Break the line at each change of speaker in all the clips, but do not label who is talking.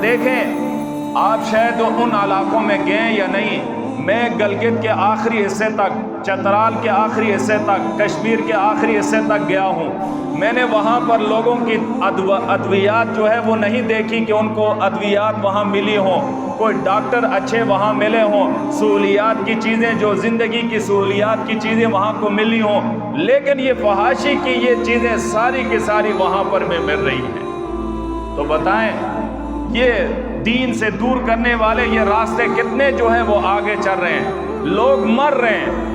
دیکھیں آپ شاید ان علاقوں میں گئے یا نہیں، میں گلگت کے آخری حصے تک، چترال کے آخری حصے تک، کشمیر کے آخری حصے تک گیا ہوں۔ میں نے وہاں پر لوگوں کی ادویات جو ہے وہ نہیں دیکھی کہ ان کو ادویات وہاں ملی ہوں، کوئی ڈاکٹر اچھے وہاں ملے ہوں، سہولیات کی چیزیں، جو زندگی کی سہولیات کی چیزیں وہاں کو ملی ہوں، لیکن یہ فحاشی کی یہ چیزیں ساری کی ساری وہاں پر میں مل رہی ہیں۔ تو بتائیں یہ دین سے دور کرنے والے یہ راستے کتنے جو ہے وہ آگے چل رہے ہیں، لوگ مر رہے ہیں۔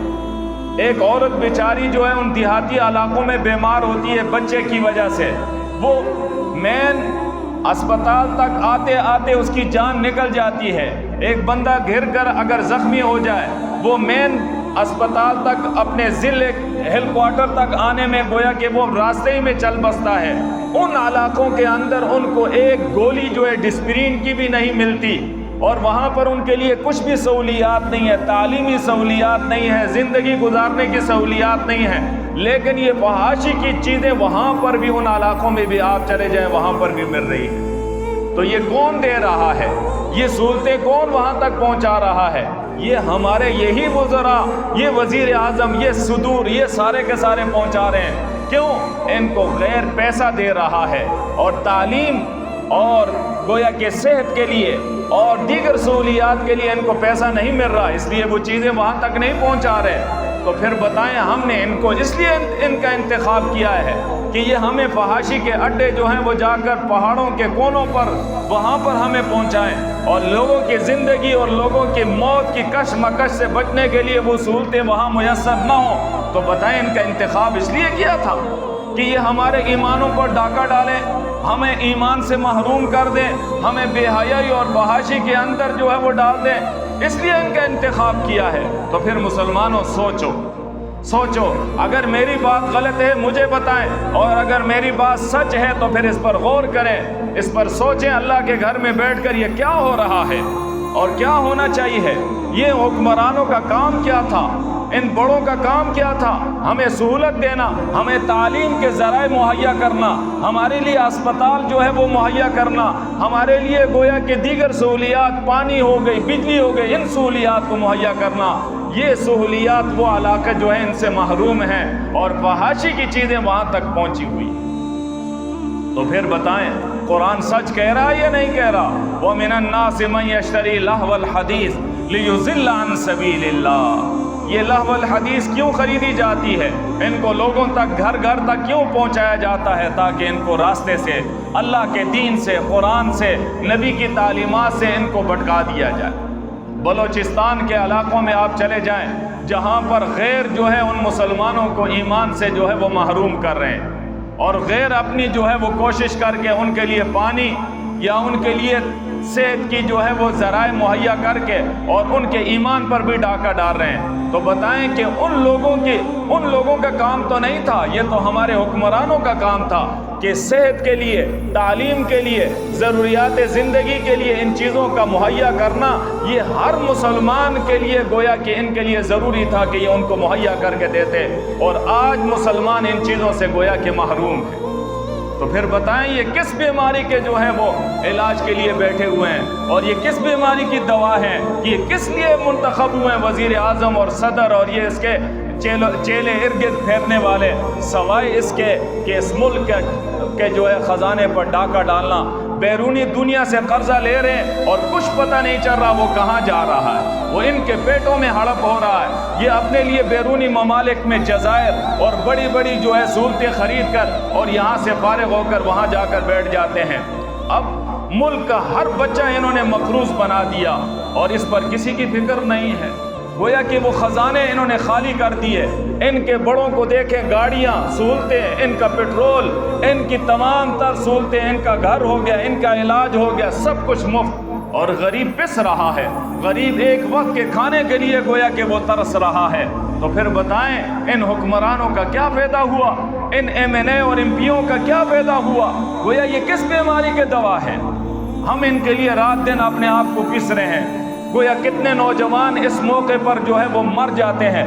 ایک عورت بیچاری جو ہے ان دیہاتی علاقوں میں بیمار ہوتی ہے بچے کی وجہ سے، وہ مین اسپتال تک آتے آتے اس کی جان نکل جاتی ہے۔ ایک بندہ گر کر اگر زخمی ہو جائے، وہ مین اسپتال تک اپنے ضلع ہیڈ کوارٹر تک آنے میں گویا کہ وہ راستے ہی میں چل بستا ہے۔ ان علاقوں کے اندر ان کو ایک گولی جو ہے ڈسپرین کی بھی نہیں ملتی، اور وہاں پر ان کے لیے کچھ بھی سہولیات نہیں ہے، تعلیمی سہولیات نہیں ہے، زندگی گزارنے کی سہولیات نہیں ہے، لیکن یہ فحاشی کی چیزیں وہاں پر بھی، ان علاقوں میں بھی آپ چلے جائیں وہاں پر بھی مل رہی ہیں۔ تو یہ کون دے رہا ہے؟ یہ سہولتیں کون وہاں تک پہنچا رہا ہے؟ یہ ہمارے یہی وزراء، یہ وزیر اعظم، یہ صدور، یہ سارے کے سارے پہنچا رہے ہیں۔ کیوں؟ ان کو غیر پیسہ دے رہا ہے، اور تعلیم اور گویا کہ صحت کے لیے اور دیگر سہولیات کے لیے ان کو پیسہ نہیں مل رہا، اس لیے وہ چیزیں وہاں تک نہیں پہنچا رہے۔ تو پھر بتائیں ہم نے ان کو اس لیے ان کا انتخاب کیا ہے کہ یہ ہمیں فحاشی کے اڈے جو ہیں وہ جا کر پہاڑوں کے کونوں پر وہاں پر ہمیں پہنچائیں، اور لوگوں کی زندگی اور لوگوں کی موت کی کشمکش سے بچنے کے لیے وہ سہولتیں وہاں میسر نہ ہوں۔ تو بتائیں ان کا انتخاب اس لیے کیا تھا کہ یہ ہمارے ایمانوں پر ڈاکہ ڈالیں، ہمیں ایمان سے محروم کر دیں، ہمیں بے حیائی اور فحاشی کے اندر جو ہے وہ ڈال دیں، اس لیے ان کا انتخاب کیا ہے۔ تو پھر مسلمانوں سوچو، اگر میری بات غلط ہے مجھے بتائیں، اور اگر میری بات سچ ہے تو پھر اس پر غور کریں، اس پر سوچیں اللہ کے گھر میں بیٹھ کر یہ کیا ہو رہا ہے اور کیا ہونا چاہیے۔ یہ حکمرانوں کا کام کیا تھا؟ ان بڑوں کا کام کیا تھا؟ ہمیں سہولت دینا، ہمیں تعلیم کے ذرائع مہیا کرنا، ہمارے لیے اسپتال جو ہے وہ مہیا کرنا، ہمارے لیے گویا کہ دیگر سہولیات، پانی ہو گئی، بجلی ہو گئی، ان سہولیات کو مہیا کرنا۔ یہ سہولیات وہ علاقے جو ہیں ان سے محروم ہیں، اور فحاشی کی چیزیں وہاں تک پہنچی ہوئی۔ تو پھر بتائیں قرآن سچ کہہ رہا ہے یا نہیں کہہ رہا؟ وَمِنَ النَّاسِ مَن يَشْتَرِي لَهْوَ الْحَدِيثِ لِيُضِلَّ عَن سَبِيلِ اللَّهِ۔ یہ لہو الحدیث کیوں خریدی جاتی ہے؟ ان کو لوگوں تک، گھر گھر تک کیوں پہنچایا جاتا ہے؟ تاکہ ان کو راستے سے، اللہ کے دین سے، قرآن سے، نبی کی تعلیمات سے ان کو بھٹکا دیا جائے۔ بلوچستان کے علاقوں میں آپ چلے جائیں، جہاں پر غیر جو ہے ان مسلمانوں کو ایمان سے جو ہے وہ محروم کر رہے ہیں، اور غیر اپنی جو ہے وہ کوشش کر کے ان کے لیے پانی یا ان کے لیے صحت کی جو ہے وہ ذرائع مہیا کر کے اور ان کے ایمان پر بھی ڈاکہ ڈال رہے ہیں۔ تو بتائیں کہ ان لوگوں کا کام تو نہیں تھا، یہ تو ہمارے حکمرانوں کا کام تھا کہ صحت کے لیے، تعلیم کے لیے، ضروریات زندگی کے لیے ان چیزوں کا مہیا کرنا، یہ ہر مسلمان کے لیے گویا کہ ان کے لیے ضروری تھا کہ یہ ان کو مہیا کر کے دیتے، اور آج مسلمان ان چیزوں سے گویا کہ محروم ہیں۔ تو پھر بتائیں یہ کس بیماری کے جو ہے وہ علاج کے لیے بیٹھے ہوئے ہیں، اور یہ کس بیماری کی دوا ہے؟ یہ کس لیے منتخب ہوئے ہیں وزیر اعظم اور صدر اور یہ اس کے چیلے ارد گرد پھیرنے والے، سوائے اس کے کہ اس ملک کے جو ہے خزانے پر ڈاکہ ڈالنا، بیرونی دنیا سے قرضہ لے رہے ہیں اور کچھ پتہ نہیں چل رہا وہ کہاں جا رہا ہے، وہ ان کے پیٹوں میں ہڑپ ہو رہا ہے۔ یہ اپنے لیے بیرونی ممالک میں جزائر اور بڑی بڑی جو ہے سہولتیں خرید کر اور یہاں سے فارغ ہو کر وہاں جا کر بیٹھ جاتے ہیں۔ اب ملک کا ہر بچہ انہوں نے مقروض بنا دیا اور اس پر کسی کی فکر نہیں ہے، گویا کہ وہ خزانے انہوں نے خالی کر دیے۔ ان کے بڑوں کو دیکھیں، گاڑیاں، سہولتیں، ان کا پیٹرول، ان کی تمام تر سہولتیں، ان کا گھر ہو گیا، ان کا علاج ہو گیا، سب کچھ مفت، اور غریب پس رہا ہے۔ غریب ایک وقت کے کھانے کے لیے گویا کہ وہ ترس رہا ہے۔ تو پھر بتائیں ان حکمرانوں کا کیا فائدہ ہوا؟ ان ایم این اے اور ایم پیوں کا کیا فائدہ ہوا؟ گویا یہ کس بیماری کے دوا ہے؟ ہم ان کے لیے رات دن اپنے آپ کو پس رہے ہیں۔ گویا کتنے نوجوان اس موقع پر جو ہے وہ مر جاتے ہیں،